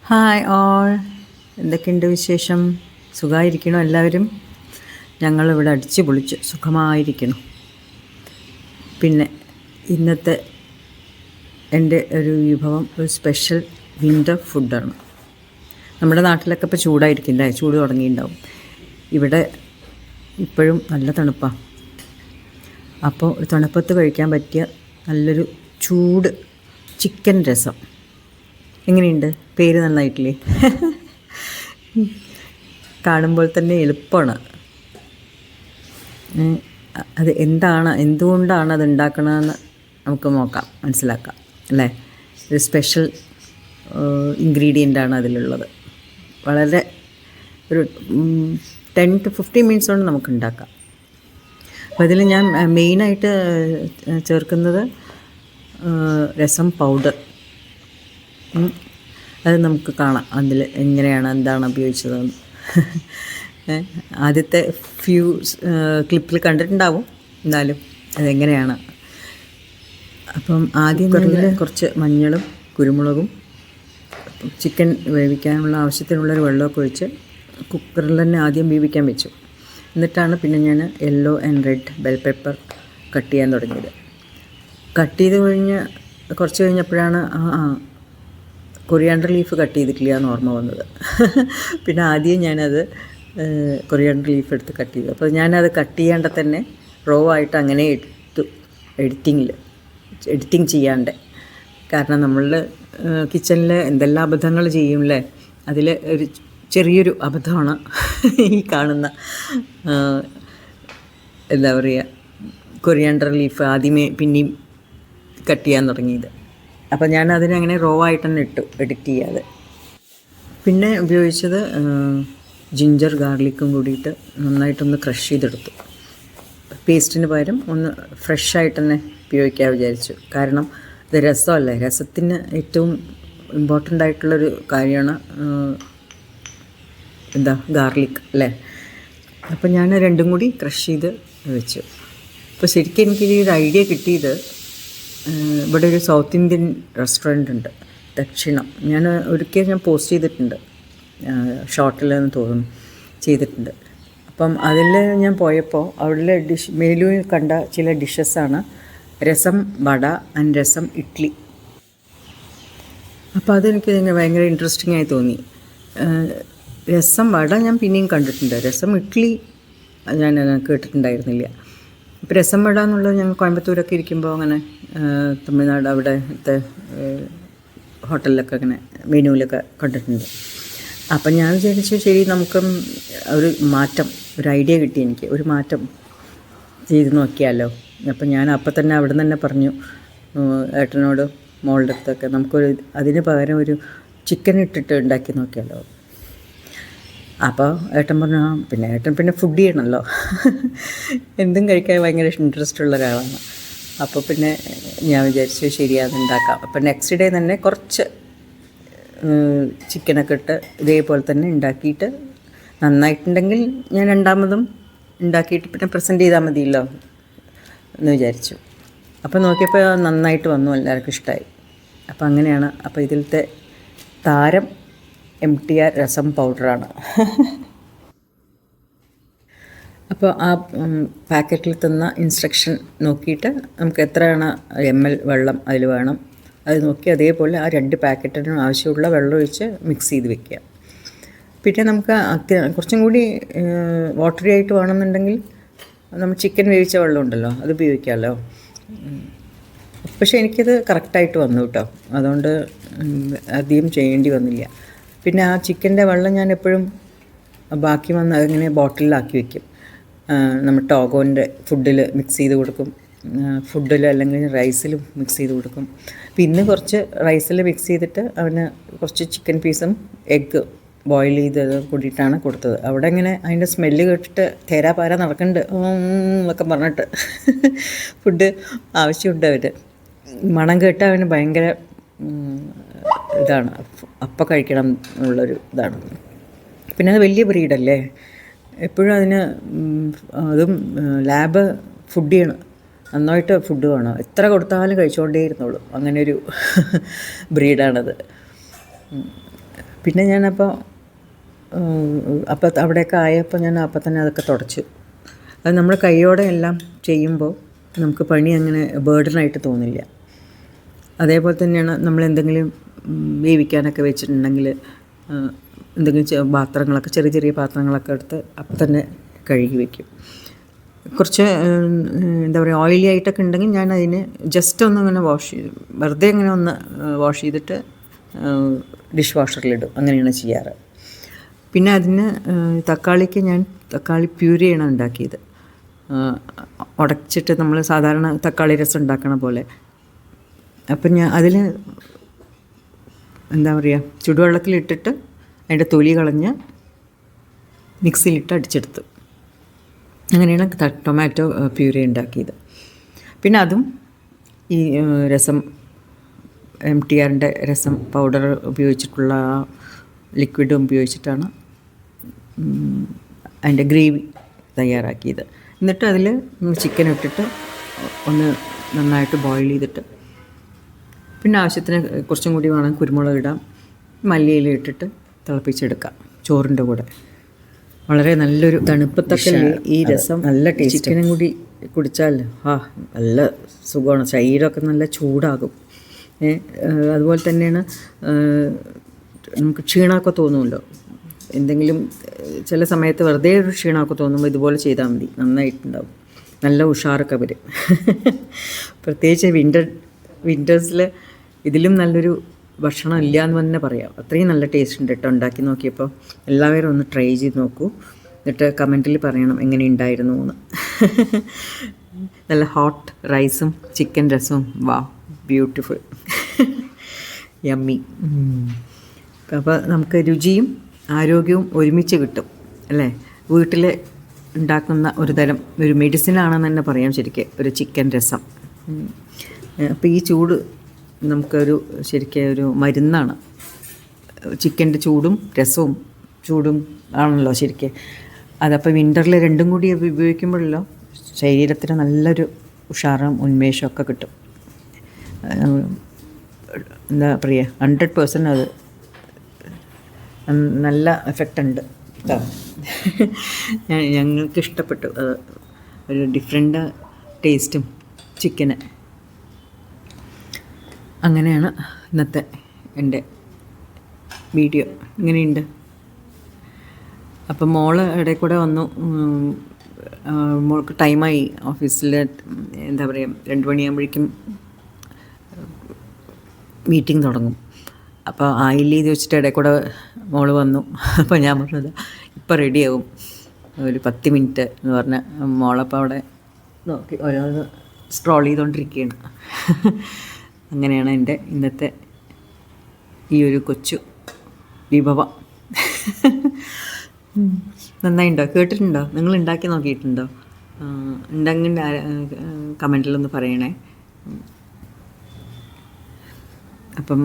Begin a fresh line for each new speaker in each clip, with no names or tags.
Hi all, എന്തൊക്കെയുണ്ട് വിശേഷം? സുഖമായിരിക്കണോ എല്ലാവരും? ഞങ്ങളിവിടെ അടിച്ചു പൊളിച്ച് സുഖമായിരിക്കണം. പിന്നെ ഇന്നത്തെ എൻ്റെ ഒരു വിഭവം ഒരു സ്പെഷ്യൽ വിൻ്റർ ഫുഡാണ്. നമ്മുടെ നാട്ടിലൊക്കെ ഇപ്പോൾ ചൂടായിരിക്കില്ലേ, ചൂട് തുടങ്ങിയിട്ടുണ്ടാവും. ഇവിടെ ഇപ്പോഴും നല്ല തണുപ്പാണ്. അപ്പോൾ തണുപ്പത്ത് കഴിക്കാൻ പറ്റിയ നല്ലൊരു ചൂട് ചിക്കൻ രസം. എങ്ങനെയുണ്ട്? പേര് നന്നായിട്ടില്ലേ? കാണുമ്പോൾ തന്നെ എളുപ്പമാണ്. അത് എന്തുകൊണ്ടാണ് അത് ഉണ്ടാക്കണമെന്ന് നമുക്ക് നോക്കാം, മനസ്സിലാക്കാം അല്ലേ. ഒരു സ്പെഷ്യൽ ഇൻഗ്രീഡിയൻ്റാണ് അതിലുള്ളത്. വളരെ ഒരു 10 to 15 മിനിറ്റ്സ് കൊണ്ട് നമുക്ക് ഉണ്ടാക്കാം. അപ്പോൾ അതിൽ ഞാൻ മെയിനായിട്ട് ചേർക്കുന്നത് രസം പൗഡർ. അത് നമുക്ക് കാണാം അതിൽ എങ്ങനെയാണ് എന്താണ് ഉപയോഗിച്ചതെന്ന്. ആദ്യത്തെ ഫ്യൂ ക്ലിപ്പിൽ കണ്ടിട്ടുണ്ടാവും, എന്നാലും അതെങ്ങനെയാണ്. അപ്പം ആദ്യം കുറച്ച് മഞ്ഞളും കുരുമുളകും ചിക്കൻ വേവിക്കാനുള്ള ആവശ്യത്തിനുള്ളൊരു വെള്ളമൊക്കെ ഒഴിച്ച് കുക്കറിൽ തന്നെ ആദ്യം വേവിക്കാൻ വെച്ചു. എന്നിട്ടാണ് പിന്നെ ഞാൻ yellow and red bell pepper cut ചെയ്യാൻ തുടങ്ങിയത്. കട്ട് ചെയ്ത് കഴിഞ്ഞ് കുറച്ച് കഴിഞ്ഞപ്പോഴാണ് കൊറിയാണ്ടർ ലീഫ് കട്ട് ചെയ്തിട്ടില്ല എന്ന് ഓർമ്മ വന്നത്. പിന്നെ ആദ്യം ഞാനത് കൊറിയാണ്ടർ ലീഫ് എടുത്ത് കട്ട് ചെയ്തു. അപ്പോൾ ഞാനത് കട്ട് ചെയ്യാണ്ട് തന്നെ റോ ആയിട്ട് അങ്ങനെ എടുത്തു, എഡിറ്റിങ് ചെയ്യാണ്ട്. കാരണം നമ്മൾ കിച്ചണിൽ എന്തെല്ലാം അബദ്ധങ്ങൾ ചെയ്യുമല്ലേ, അതിൽ ഒരു ചെറിയൊരു അബദ്ധമാണ് ഈ കാണുന്ന എന്താ പറയുക, കൊറിയാണ്ടർ ലീഫ് ആദ്യമേ പിന്നെയും കട്ട് ചെയ്യാൻ തുടങ്ങിയത്. അപ്പോൾ ഞാൻ അതിനങ്ങനെ റോ ആയിട്ട് തന്നെ ഇട്ടു, എഡിറ്റ് ചെയ്യാതെ. പിന്നെ ഉപയോഗിച്ചത് ജിഞ്ചർ ഗാർലിക്കും കൂടിയിട്ട് നന്നായിട്ടൊന്ന് ക്രഷ് ചെയ്തെടുത്തു. പേസ്റ്റിന് പകരം ഒന്ന് ഫ്രഷായിട്ട് തന്നെ ഉപയോഗിക്കാൻ വിചാരിച്ചു. കാരണം ഇത് രസമല്ലേ, രസത്തിന് ഏറ്റവും ഇമ്പോർട്ടൻ്റ് ആയിട്ടുള്ളൊരു കാര്യമാണ് ഗാർലിക് അല്ലേ. അപ്പോൾ ഞാൻ രണ്ടും കൂടി ക്രഷ് ചെയ്ത് വെച്ചു. അപ്പോൾ ശരിക്കും എനിക്കൊരു ഐഡിയ കിട്ടിയത്, ഇവിടെ ഒരു സൗത്ത് ഇന്ത്യൻ റെസ്റ്റോറൻ്റ് ഉണ്ട്, ദക്ഷിണം. ഒരിക്കൽ പോസ്റ്റ് ചെയ്തിട്ടുണ്ട്, ഷോർട്ടിലെന്ന് തോന്നുന്നു ചെയ്തിട്ടുണ്ട്. അപ്പം അതിൽ ഞാൻ പോയപ്പോൾ അവിടെ മെനുവിൽ കണ്ട ചില ഡിഷസാണ് രസം വട ആൻഡ് രസം ഇഡ്ഡലി. അപ്പോൾ അതെനിക്ക് ഭയങ്കര ഇൻട്രസ്റ്റിംഗ് ആയി തോന്നി. രസം വട ഞാൻ പിന്നെയും കണ്ടിട്ടുണ്ട്, രസം ഇഡ്ഡലി ഞാൻ കേട്ടിട്ടുണ്ടായിരുന്നില്ല. ഇപ്പോൾ രസം വട എന്നുള്ളത് ഞങ്ങൾ കോയമ്പത്തൂരൊക്കെ ഇരിക്കുമ്പോൾ അങ്ങനെ തമിഴ്നാട് അവിടുത്തെ ഹോട്ടലിലൊക്കെ അങ്ങനെ മെനുവിലൊക്കെ കണ്ടിട്ടുണ്ട്. അപ്പം ഞാൻ വിചാരിച്ചു ശരി, നമുക്കും ഒരു ഐഡിയ കിട്ടി, എനിക്ക് ഒരു മാറ്റം ചെയ്ത് നോക്കിയാലോ. അപ്പം ഞാൻ അപ്പം തന്നെ അവിടെ തന്നെ പറഞ്ഞു ഏട്ടനോട്, മോളുടെ അടുത്തൊക്കെ അതിന് പകരം ഒരു ചിക്കൻ ഇട്ടിട്ട് ഉണ്ടാക്കി നോക്കിയാലോ. അപ്പോൾ ഏട്ടൻ പറഞ്ഞു ഏട്ടൻ പിന്നെ ഫുഡ് ചെയ്യണമല്ലോ, എന്തും കഴിക്കാൻ ഭയങ്കര ഇൻട്രസ്റ്റ് ഉള്ള ഒരാളാണ്. അപ്പോൾ പിന്നെ ഞാൻ വിചാരിച്ചു ശരി, അതുണ്ടാക്കാം. അപ്പോൾ നെക്സ്റ്റ് ഡേ തന്നെ കുറച്ച് ചിക്കനൊക്കെ ഇട്ട് ഇതേപോലെ തന്നെ ഉണ്ടാക്കിയിട്ട്, നന്നായിട്ടുണ്ടെങ്കിൽ ഞാൻ രണ്ടാമതും ഉണ്ടാക്കിയിട്ട് പിന്നെ പ്രസൻറ്റ് ചെയ്താൽ മതിയല്ലോ എന്ന് വിചാരിച്ചു. അപ്പോൾ നോക്കിയപ്പോൾ നന്നായിട്ട് വന്നു, എല്ലാവർക്കും ഇഷ്ടമായി. അപ്പോൾ അങ്ങനെയാണ്. അപ്പോൾ ഇതിലത്തെ താരം MTR രസം പൗഡറാണ്. അപ്പോൾ ആ പാക്കറ്റിൽ തന്ന ഇൻസ്ട്രക്ഷൻ നോക്കിയിട്ട് നമുക്ക് എത്രയാണ് ml വെള്ളം അതിൽ വേണം അത് നോക്കി അതേപോലെ ആ 2 പാക്കറ്റിനും ആവശ്യമുള്ള വെള്ളം ഒഴിച്ച് മിക്സ് ചെയ്ത് വെക്കുക. പിന്നെ നമുക്ക് കുറച്ചും കൂടി വാട്ടറി ആയിട്ട് വേണമെന്നുണ്ടെങ്കിൽ നമ്മൾ ചിക്കൻ വേവിച്ച വെള്ളം ഉണ്ടല്ലോ, അത് ഉപയോഗിക്കാമല്ലോ. പക്ഷേ എനിക്കത് കറക്റ്റായിട്ട് വന്നു കേട്ടോ, അതുകൊണ്ട് അധികം ചെയ്യേണ്ടി വന്നില്ല. പിന്നെ ആ ചിക്കൻ്റെ വെള്ളം ഞാൻ എപ്പോഴും ബാക്കി വന്ന് അതിങ്ങനെ ബോട്ടിലാക്കി വയ്ക്കും. നമ്മൾ ടോഗോൻ്റെ ഫുഡിൽ മിക്സ് ചെയ്ത് കൊടുക്കും, ഫുഡിൽ അല്ലെങ്കിൽ റൈസിലും മിക്സ് ചെയ്ത് കൊടുക്കും. അപ്പോൾ ഇന്ന് കുറച്ച് റൈസിൽ മിക്സ് ചെയ്തിട്ട് അവന് കുറച്ച് ചിക്കൻ പീസും എഗ്ഗ് ബോയിൽ ചെയ്തത് കൂടിയിട്ടാണ് കൊടുത്തത്. അവിടെ ഇങ്ങനെ അതിൻ്റെ സ്മെല്ല് കേട്ടിട്ട് തേരാപാര നടക്കുന്നുണ്ട് എന്നൊക്കെ പറഞ്ഞിട്ട് ഫുഡ് ആവശ്യമുണ്ട്. മണം കേട്ട് അവന് ഭയങ്കര ഇതാണ്, അപ്പം കഴിക്കണം എന്നുള്ളൊരു ഇതാണ്. പിന്നെ അത് വലിയ ബ്രീഡല്ലേ, എപ്പോഴും അതിന് അതും ലാബ് ഫുഡ് ചെയ്യണം, നന്നായിട്ട് ഫുഡ് വേണം, എത്ര കൊടുത്താലും കഴിച്ചുകൊണ്ടേ ഇരുന്നോളൂ, അങ്ങനെയൊരു ബ്രീഡാണത്. പിന്നെ ഞാനപ്പോൾ അവിടെയൊക്കെ ആയപ്പോൾ ഞാൻ അപ്പം തന്നെ അതൊക്കെ തുടച്ചു. അത് നമ്മൾ കൈയോടെ എല്ലാം ചെയ്യുമ്പോൾ നമുക്ക് പണി അങ്ങനെ ബേർഡനായിട്ട് തോന്നില്ല. അതേപോലെ തന്നെയാണ് നമ്മളെന്തെങ്കിലും വേവിക്കാനൊക്കെ വെച്ചിട്ടുണ്ടെങ്കിൽ എന്തെങ്കിലും പാത്രങ്ങളൊക്കെ ചെറിയ ചെറിയ പാത്രങ്ങളൊക്കെ എടുത്ത് അപ്പം തന്നെ കഴുകി വയ്ക്കും. കുറച്ച് എന്താ പറയുക ഓയിലി ആയിട്ടൊക്കെ ഉണ്ടെങ്കിൽ ഞാൻ അതിന് ജസ്റ്റ് ഒന്ന് ഇങ്ങനെ വെറുതെ ഇങ്ങനെ ഒന്ന് വാഷ് ചെയ്തിട്ട് ഡിഷ് വാഷറിലിടും. അങ്ങനെയാണ് ചെയ്യാറ്. പിന്നെ അതിന് തക്കാളിക്ക് ഞാൻ തക്കാളി പ്യൂരിയാണ് ഉണ്ടാക്കിയത്. ഉടച്ചിട്ട് നമ്മൾ സാധാരണ തക്കാളി രസം ഉണ്ടാക്കണ പോലെ. അപ്പം ഞാൻ അതിൽ എന്താ പറയുക ചുടുവെള്ളത്തിലിട്ടിട്ട് അതിൻ്റെ തൊലി കളഞ്ഞ് മിക്സിയിലിട്ട് അടിച്ചെടുത്തു. അങ്ങനെയാണ് ടൊമാറ്റോ പ്യൂരി ഉണ്ടാക്കിയത്. പിന്നെ അതും ഈ രസം MTRൻ്റെ രസം പൗഡർ ഉപയോഗിച്ചിട്ടുള്ള ലിക്വിഡ് ഉപയോഗിച്ചിട്ടാണ് അതിൻ്റെ ഗ്രേവി തയ്യാറാക്കിയത്. എന്നിട്ട് അതിൽ ചിക്കൻ ഇട്ടിട്ട് ഒന്ന് നന്നായിട്ട് ബോയിൽ ചെയ്തിട്ട് പിന്നെ ആവശ്യത്തിന് കുറച്ചും കൂടി വേണം കുരുമുളക് ഇടാം, മല്ലിയില ഇട്ടിട്ട് തിളപ്പിച്ചെടുക്കാം ചോറിൻ്റെ കൂടെ. വളരെ നല്ലൊരു തണുപ്പത്തൊക്കെ ഈ രസം നല്ല ടേസ്റ്റ്. ചിക്കനും കൂടി കുടിച്ചാൽ നല്ല സുഖമാണ്. ശരീരമൊക്കെ നല്ല ചൂടാകും. അതുപോലെ തന്നെയാണ് നമുക്ക് ക്ഷീണമൊക്കെ തോന്നുമല്ലോ. എന്തെങ്കിലും ചില സമയത്ത് വെറുതെ ഒരു ക്ഷീണമൊക്കെ തോന്നുമ്പോൾ ഇതുപോലെ ചെയ്താൽ മതി, നന്നായിട്ടുണ്ടാവും. നല്ല ഉഷാറൊക്കെ വരും. പ്രത്യേകിച്ച് വിൻ്റേഴ്സിൽ ഇതിലും നല്ലൊരു ഭക്ഷണം ഇല്ല എന്ന് തന്നെ പറയാം. അത്രയും നല്ല ടേസ്റ്റ് ഉണ്ട് കേട്ടോ. ഉണ്ടാക്കി നോക്കിയപ്പോൾ എല്ലാവരും ഒന്ന് ട്രൈ ചെയ്ത് നോക്കൂ. എന്നിട്ട് കമൻറ്റിൽ പറയണം എങ്ങനെ ഉണ്ടായിരുന്നു എന്ന്. നല്ല ഹോട്ട് റൈസും ചിക്കൻ രസവും ബ്യൂട്ടിഫുൾ, യമ്മി. അപ്പോൾ നമുക്ക് രുചിയും ആരോഗ്യവും ഒരുമിച്ച് കിട്ടും അല്ലേ? വീട്ടിൽ ഉണ്ടാക്കുന്ന ഒരു മെഡിസിനാണെന്ന് തന്നെ പറയാം ശരിക്കും ഒരു ചിക്കൻ രസം. അപ്പോൾ ഈ ചൂട് നമുക്കൊരു ശരിക്കും ഒരു മരുന്നാണ്. ചിക്കൻ്റെ ചൂടും രസവും ചൂടും ആണല്ലോ ശരിക്കും. അതപ്പോൾ വിൻ്ററിൽ രണ്ടും കൂടി ഉപയോഗിക്കുമ്പോഴല്ലോ ശരീരത്തിന് നല്ലൊരു ഉഷാറും ഉന്മേഷമൊക്കെ കിട്ടും. എന്താ പറയുക 100% അത് നല്ല എഫക്റ്റ് ഉണ്ട് കേട്ടോ. ഞങ്ങൾക്ക് ഇഷ്ടപ്പെട്ടു അത്. ഒരു ഡിഫറെൻ്റ് ടേസ്റ്റും ചിക്കന്. അങ്ങനെയാണ് ഇന്നത്തെ എൻ്റെ വീഡിയോ. ഇങ്ങനെയുണ്ട്. അപ്പം മോള് ഇടയിൽ കൂടെ വന്നു. മോൾക്ക് ടൈമായി. ഓഫീസിൽ എന്താ പറയുക 2 മണിയാകുമ്പോഴേക്കും മീറ്റിംഗ് തുടങ്ങും. അപ്പോൾ ആയില്ലേ എന്ന് വെച്ചിട്ട് ഇടയിൽ കൂടെ മോള് വന്നു. അപ്പോൾ ഞാൻ പറഞ്ഞത് ഇപ്പോൾ റെഡിയാവും ഒരു 10 മിനിറ്റ് എന്ന് പറഞ്ഞ മോളപ്പോൾ അവിടെ നോക്കി ഓരോന്ന് സ്ക്രോൾ ചെയ്തുകൊണ്ടിരിക്കുകയാണ്. അങ്ങനെയാണ് എൻ്റെ ഇന്നത്തെ ഈ ഒരു കൊച്ചു വിഭവം. നന്നായിട്ടുണ്ടോ? കേട്ടിട്ടുണ്ടോ? നിങ്ങൾ ഉണ്ടാക്കി നോക്കിയിട്ടുണ്ടോ? ഉണ്ടെങ്കിൽ കമൻറ്റിലൊന്ന് പറയണേ. അപ്പം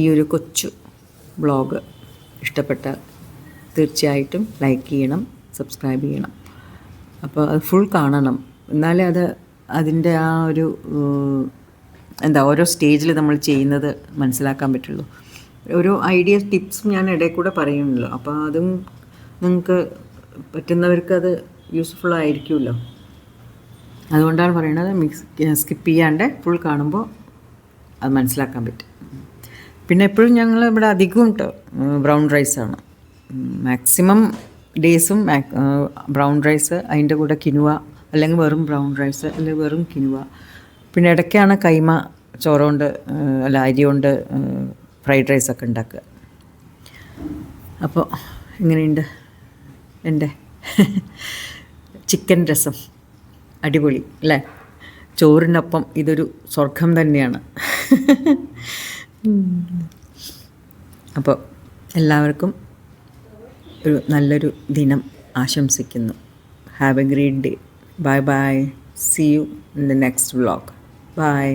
ഈ ഒരു കൊച്ചു ബ്ലോഗ് ഇഷ്ടപ്പെട്ടാൽ തീർച്ചയായിട്ടും ലൈക്ക് ചെയ്യണം, സബ്സ്ക്രൈബ് ചെയ്യണം. അപ്പോൾ അത് ഫുൾ കാണണം. എന്നാലേ അതിൻ്റെ ആ ഒരു ഓരോ സ്റ്റേജിൽ നമ്മൾ ചെയ്യുന്നത് മനസ്സിലാക്കാൻ പറ്റുള്ളൂ. ഓരോ ഐഡിയ ടിപ്സും ഞാൻ ഇടയിൽ കൂടെ പറയുമല്ലോ. അപ്പോൾ അതും നിങ്ങൾക്ക് പറ്റുന്നവർക്കത് യൂസ്ഫുൾ ആയിരിക്കുമല്ലോ. അതുകൊണ്ടാണ് പറയുന്നത് സ്കിപ്പ് ചെയ്യാണ്ട് ഫുൾ കാണുമ്പോൾ അത് മനസ്സിലാക്കാൻ പറ്റും. പിന്നെ എപ്പോഴും ഞങ്ങൾ ഇവിടെ അധികവും ബ്രൗൺ റൈസാണ്. മാക്സിമം ഡേയ്സും ബ്രൗൺ റൈസ്, അതിൻ്റെ കൂടെ കിനുവ, അല്ലെങ്കിൽ വെറും ബ്രൗൺ റൈസ്, അല്ലെങ്കിൽ വെറും കിനുവ. പിന്നെ ഇടയ്ക്കാണ് കൈമ ചോറുകൊണ്ട് അരി കൊണ്ട് ഫ്രൈഡ് റൈസൊക്കെ ഉണ്ടാക്കുക. അപ്പോൾ എങ്ങനെയുണ്ട് എൻ്റെ ചിക്കൻ രസം? അടിപൊളി അല്ലേ? ചോറിനൊപ്പം ഇതൊരു സ്വർഗം തന്നെയാണ്. അപ്പോൾ എല്ലാവർക്കും ഒരു നല്ലൊരു ദിനം ആശംസിക്കുന്നു. Have a great day. Bye bye. See you in the next vlog. By.